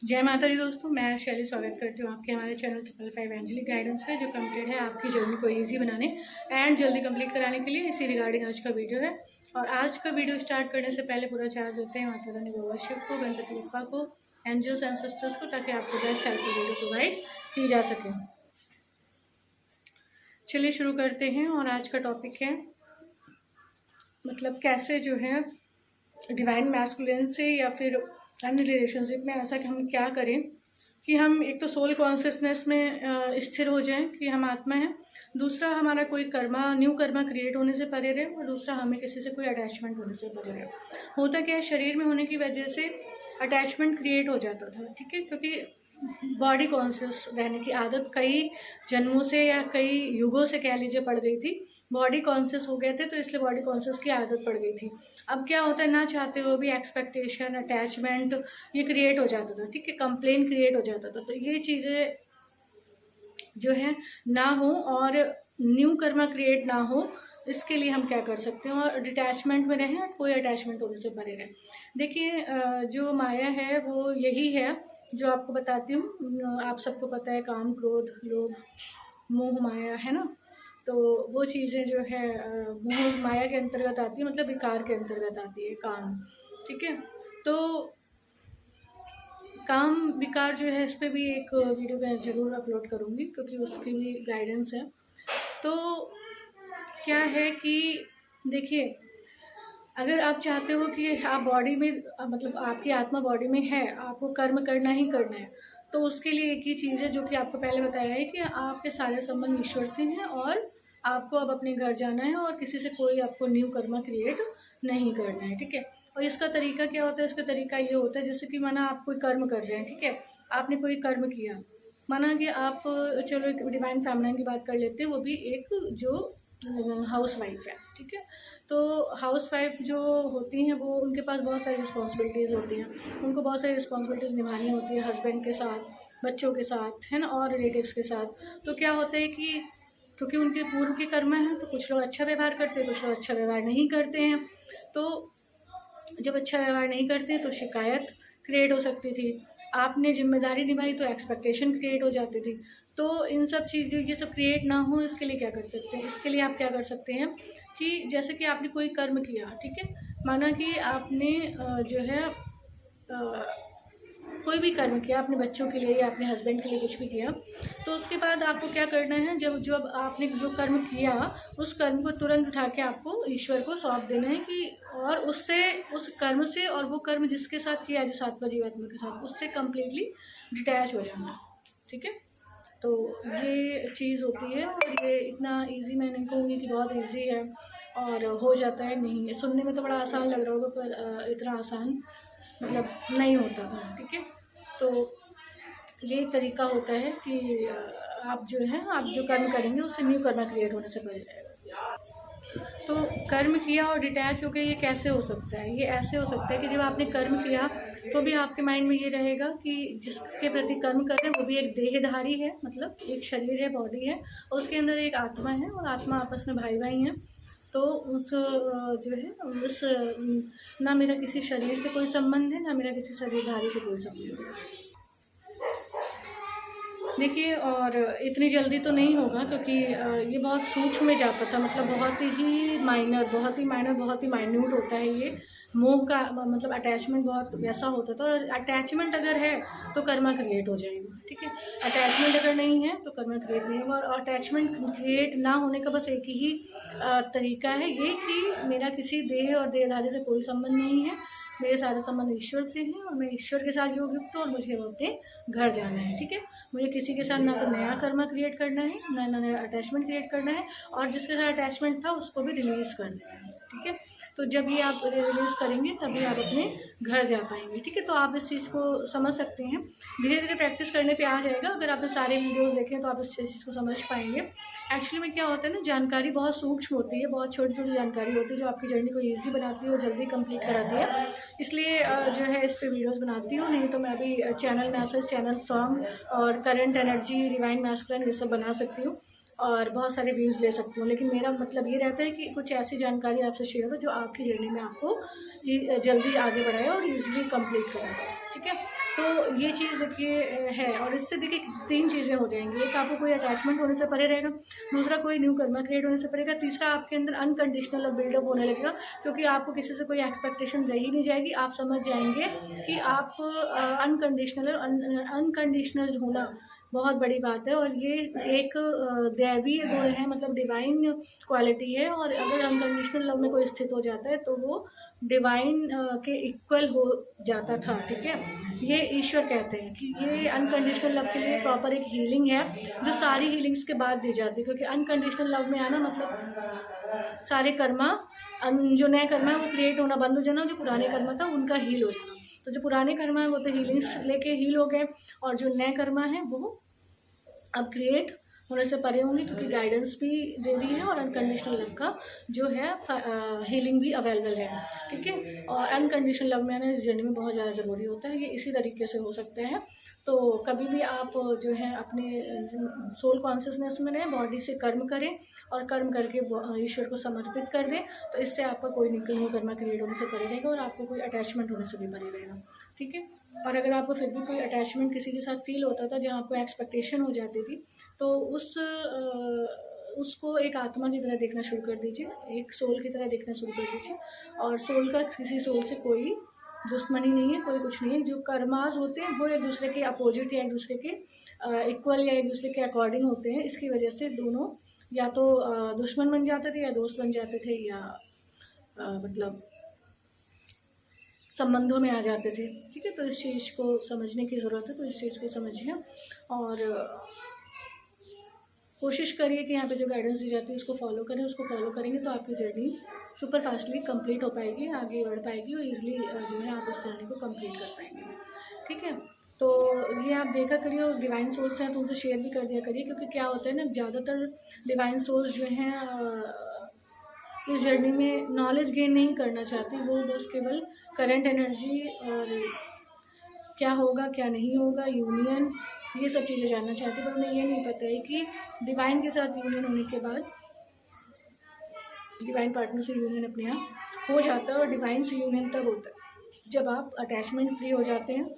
जय माता दी दोस्तों, मैं शैली स्वागत करती हूँ आपके हमारे चैनल 555 एंजलिक गाइडेंस है, जो कमिटेड है आपकी जर्नी को इजी बनाने एंड जल्दी कंप्लीट कराने के लिए। इसी रिगार्डिंग आज का वीडियो है। और आज का वीडियो स्टार्ट करने से पहले पूरा चार्ज देते हैं माता रानी बाबा शिव को, गणपति बप्पा को, एंजल्स एंड सिस्टर्स को, ताकि आपको बेस्ट हेल्पफुल वीडियो प्रोवाइड की जा सके। चलिए शुरू करते हैं। और आज का टॉपिक है मतलब कैसे जो है डिवाइन मैस्कुलिन से या फिर अन्य रिलेशनशिप में ऐसा कि हम क्या करें कि हम एक तो सोल कॉन्शियसनेस में स्थिर हो जाएं कि हम आत्मा हैं, दूसरा हमारा कोई न्यू कर्मा क्रिएट होने से परे रहे, और दूसरा हमें किसी से कोई अटैचमेंट होने से परे रहे। होता क्या है, शरीर में होने की वजह से अटैचमेंट क्रिएट हो जाता था, ठीक है, क्योंकि बॉडी कॉन्शियस रहने की आदत कई जन्मों से या कई युगों से कह लीजिए पड़ गई थी। बॉडी कॉन्शियस हो गए थे तो इसलिए बॉडी कॉन्शियस की आदत पड़ गई थी। अब क्या होता है, ना चाहते हुए भी एक्सपेक्टेशन, अटैचमेंट ये क्रिएट हो जाता था, ठीक है, कंप्लेन क्रिएट हो जाता था। तो ये चीज़ें जो है ना हो और न्यू कर्मा क्रिएट ना हो, इसके लिए हम क्या कर सकते हैं और डिटैचमेंट में रहें, कोई अटैचमेंट होने से परे रहें। देखिए, जो माया है वो यही है जो आपको बताती हूँ। आप सबको पता है, काम, क्रोध, लोभ, मोह माया है ना। तो वो चीज़ें जो है मोह माया के अंतर्गत आती है, मतलब विकार के अंतर्गत आती है काम, ठीक है। तो काम विकार जो है, इस पर भी एक वीडियो मैं ज़रूर अपलोड करूँगी, क्योंकि उसकी भी गाइडेंस है। तो क्या है कि देखिए, अगर आप चाहते हो कि आप बॉडी में मतलब आपकी आत्मा बॉडी में है, आपको कर्म करना ही करना है, तो उसके लिए एक ही चीज़ है जो कि आपको पहले बताया है कि आपके सारे संबंध ईश्वर से हैं और आपको अब अपने घर जाना है और किसी से कोई आपको न्यू कर्मा क्रिएट नहीं करना है, ठीक है। और इसका तरीका क्या होता है, इसका तरीका ये होता है जैसे कि माना आप कोई कर्म कर रहे हैं, ठीक है, आपने कोई कर्म किया, माना कि आप, चलो एक डिवाइन फैमिली की बात कर लेते हैं, वो भी एक जो हाउस वाइफ है, ठीक है। तो हाउस वाइफ जो होती हैं वो उनके पास बहुत सारी रिस्पॉन्सिबिलिटीज़ होती हैं, उनको बहुत सारी रिस्पॉन्सिबिलिटीज़ निभानी होती है, हस्बैंड के साथ, बच्चों के साथ, है ना, और रिलेटिव्स के साथ। तो क्या होता है कि क्योंकि उनके पूर्व के कर्म हैं, तो कुछ लोग अच्छा व्यवहार करते हैं, कुछ लोग अच्छा व्यवहार नहीं करते हैं। तो जब अच्छा व्यवहार नहीं करते तो शिकायत क्रिएट हो सकती थी, आपने जिम्मेदारी निभाई तो एक्सपेक्टेशन क्रिएट हो जाती थी। तो इन सब चीज़ें ये सब क्रिएट ना हो, इसके लिए क्या कर सकते हैं, इसके लिए आप क्या कर सकते हैं कि जैसे कि आपने कोई कर्म किया, ठीक है, माना कि आपने जो है कोई भी कर्म किया अपने बच्चों के लिए या अपने हस्बैंड के लिए, कुछ भी किया, तो उसके बाद आपको क्या करना है, जब आपने जो कर्म किया उस कर्म को तुरंत उठा के आपको ईश्वर को सौंप देना है कि और उससे, उस कर्म से, और वो कर्म जिसके साथ किया, जिस आत्मा जीवात्मा के साथ, उससे कम्प्लीटली डिटैच हो जाना, ठीक है। तो ये चीज़ होती है, और ये इतना इजी मैं नहीं कहूँगी कि बहुत इजी है और हो जाता है, नहीं है। सुनने में तो बड़ा आसान लग रहा होगा, पर इतना आसान मतलब नहीं होता था, ठीक है। तो ये एक तरीका होता है कि आप जो है, आप जो कर्म करेंगे उससे न्यू कर्म क्रिएट होने से पहले जाएगा। तो कर्म किया और डिटैच हो गए, ये कैसे हो सकता है? ये ऐसे हो सकता है कि जब आपने कर्म किया तो भी आपके माइंड में ये रहेगा कि जिसके प्रति कर्म कर रहे हैं वो भी एक देहधारी है, मतलब एक शरीर है, बॉडी है, और उसके अंदर एक आत्मा है, और आत्मा आपस में भाई भाई हैं। तो उस जो है उस ना मेरा किसी शरीर से कोई संबंध है, ना मेरा किसी शरीरधारी से कोई संबंध है। देखिए, और इतनी जल्दी तो नहीं होगा, क्योंकि ये बहुत सूक्ष्म में जाता था, मतलब बहुत ही माइनर, बहुत ही माइनर, बहुत ही माइन्यूट होता है ये। मोह का मतलब अटैचमेंट बहुत वैसा होता था, और अटैचमेंट अगर है तो कर्मा क्रिएट हो जाएगा, ठीक है। अटैचमेंट अगर नहीं है तो कर्मा क्रिएट नहीं होगा। और अटैचमेंट क्रिएट ना होने का बस एक ही तरीका है, ये कि मेरा किसी देह और देहधारी से कोई संबंध नहीं है, मेरे सारे संबंध ईश्वर से हैं, और मैं ईश्वर के साथ योग युक्त हूँ, और मुझे अपने घर जाना है, ठीक है। मुझे किसी के साथ ना तो नया कर्मा क्रिएट करना है, ना नया अटैचमेंट क्रिएट करना है, और जिसके साथ अटैचमेंट था उसको भी रिलीज़ कर देना है, ठीक है। तो जब ये आप रिलीज़ करेंगे तभी आप अपने घर जा पाएंगे, ठीक है। तो आप इस चीज़ को समझ सकते हैं, धीरे धीरे प्रैक्टिस करने पे आ जाएगा। अगर आपने सारे वीडियोज़ देखें तो आप इस चीज़ को समझ पाएंगे। एक्चुअली में क्या होता है ना, जानकारी बहुत सूक्ष्म होती है, बहुत छोटी छोटी जानकारी होती है जो आपकी जर्नी को ईजी बनाती है और जल्दी कंप्लीट कराती है। इसलिए जो है इस पे वीडियोस बनाती हूँ, नहीं तो मैं अभी चैनल मैसेज, चैनल सॉन्ग और करंट एनर्जी, डिवाइन मैस्कुलिन, ये सब बना सकती हूँ और बहुत सारे व्यूज़ ले सकती हूँ। लेकिन मेरा मतलब ये रहता है कि कुछ ऐसी जानकारी आपसे शेयर हो जो आपकी जर्नी में आपको जल्दी आगे बढ़ाए और ईजिली कंप्लीट कराए, ठीक है। तो ये चीज़ देखिए है। और इससे देखिए 3 चीज़ें हो जाएंगी। एक, आपको कोई अटैचमेंट होने से परे रहेगा। दूसरा, कोई न्यू कर्मा क्रिएट होने से परेगा। तीसरा, आपके अंदर अनकंडीशनल लव बिल्डअप होने लगेगा, क्योंकि आपको किसी से कोई एक्सपेक्टेशन रह ही नहीं जाएगी। आप समझ जाएंगे कि आप अनकंडीशनल होना बहुत बड़ी बात है, और ये एक दैवीय गुण है, मतलब डिवाइन क्वालिटी है। और अगर अनकंडीशनल लव में कोई स्थित हो जाता है तो वो डिवाइन के इक्वल हो जाता था, ठीक है। ये ईश्वर कहते हैं कि ये अनकंडीशनल लव के लिए प्रॉपर एक हीलिंग है, जो सारी हीलिंग्स के बाद दी जाती है। क्योंकि अनकंडीशनल लव में आना मतलब सारे कर्मा, जो नए कर्मा है वो क्रिएट होना बंद हो जाना, जो पुराने कर्मा था उनका हील हो जाना। तो जो पुराने कर्मा है वो तो हीलिंग्स लेके हील हो गए, और जो नए कर्मा है वो अब क्रिएट होने से परे होंगे, क्योंकि गाइडेंस भी दे दी है और अनकंडीशनल लव का जो है हीलिंग भी अवेलेबल है, ठीक है। और अनकंडीशनल लव में आना इस जर्नी में बहुत ज़्यादा ज़रूरी होता है। ये इसी तरीके से हो सकते हैं। तो कभी भी आप जो है अपने सोल कॉन्शियसनेस में रहें, बॉडी से कर्म करें, और कर्म करके ईश्वर को समर्पित कर दें, तो इससे आपका कोई न्यू कर्मा क्रिएट होने से परे रहेगा, और आपको कोई अटैचमेंट होने से भी परे रहेगा, ठीक है। और अगर आपको फिर भी कोई अटैचमेंट किसी के साथ फील होता था, जहाँ आपको एक्सपेक्टेशन हो जाती थी, तो उसको एक आत्मा की तरह देखना शुरू कर दीजिए, एक सोल की तरह देखना शुरू कर दीजिए। और सोल का किसी सोल से कोई दुश्मनी नहीं है, कोई कुछ नहीं है। जो कर्मास होते हैं वो एक दूसरे के अपोजिट या एक दूसरे के इक्वल या एक दूसरे के अकॉर्डिंग होते हैं। इसकी वजह से दोनों या तो दुश्मन बन जाते थे या दोस्त बन जाते थे, या मतलब संबंधों में आ जाते थे, ठीक है। तो इस चीज़ को समझने की ज़रूरत है, तो इस चीज़ को समझिए और कोशिश करिए कि यहाँ पे जो गाइडेंस दी जाती है उसको फॉलो करें। उसको फॉलो करेंगे तो आपकी जर्नी सुपर फास्टली कंप्लीट हो पाएगी, आगे बढ़ पाएगी, और ईजिली जो है आप इस जर्नी को कंप्लीट कर पाएंगे, ठीक है। तो ये आप देखा करिए, और डिवाइन सोर्स हैं तो उनसे शेयर भी कर दिया करिए, क्योंकि क्या होता है ना, ज़्यादातर डिवाइन सोर्स जो हैं इस जर्नी में नॉलेज गेन नहीं करना चाहती। वो बस केवल करंट एनर्जी और क्या होगा क्या नहीं होगा, यूनियन, ये सब चीज़ें जानना चाहती है। पर उन्हें ये नहीं पता है कि डिवाइन के साथ यूनियन होने के बाद डिवाइन पार्टनर से यूनियन अपने आप हो जाता है। और डिवाइन से यूनियन तब होता है जब आप अटैचमेंट फ्री हो जाते हैं,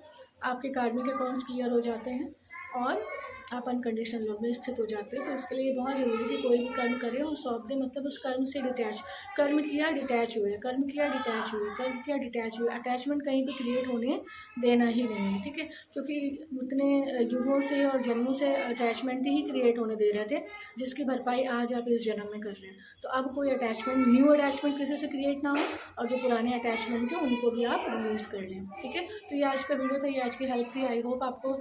आपके कार्मिक अकाउंट्स क्लियर हो जाते हैं, और आप अनकंडीशनल लव में स्थित हो जाते हैं। तो इसके लिए बहुत ज़रूरी है कि कोई भी कर्म करे और सौंप दे, मतलब उस कर्म से डिटैच, कर्म किया डिटैच हुए, कर्म किया डिटैच हुए, कर्म किया डिटैच हुए। अटैचमेंट कहीं पे क्रिएट होने देना ही नहीं है, ठीक है। क्योंकि इतने युगों से और जन्मों से अटैचमेंट ही क्रिएट होने दे रहे थे, जिसकी भरपाई आज आप इस जन्म में कर रहे हैं। तो अब कोई अटैचमेंट, न्यू अटैचमेंट किसी से क्रिएट ना हो, और जो पुराने अटैचमेंट थे उनको भी आप रिलीज़ कर लें, ठीक है। तो ये आज का वीडियो था, ये आज की हेल्प थी। आई होप आपको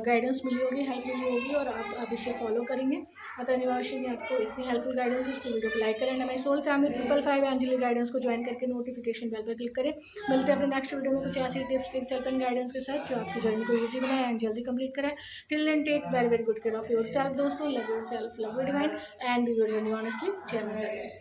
गाइडेंस मिली होगी, हेल्प मिली होगी, और आप इसे फॉलो करेंगे। अतः निवासी में आपको इतनी हेल्पफुल गाइडेंस है, तो वीडियो को लाइक करें। हमारी सोल फैमिली 555 एंजलिक गाइडेंस को ज्वाइन करके नोटिफिकेशन बेल पर क्लिक करें। मिलते हैं अपने नेक्स्ट वीडियो में कुछ ऐसी tips, tricks, help and guidance के साथ, जो आपकी जर्नी को ईजी बनाए एंड जल्दी कंप्लीट कराए। Till then take very very good care of yourself दोस्तों। Love yourself, love your divine, and your journey honestly. जय माता दी।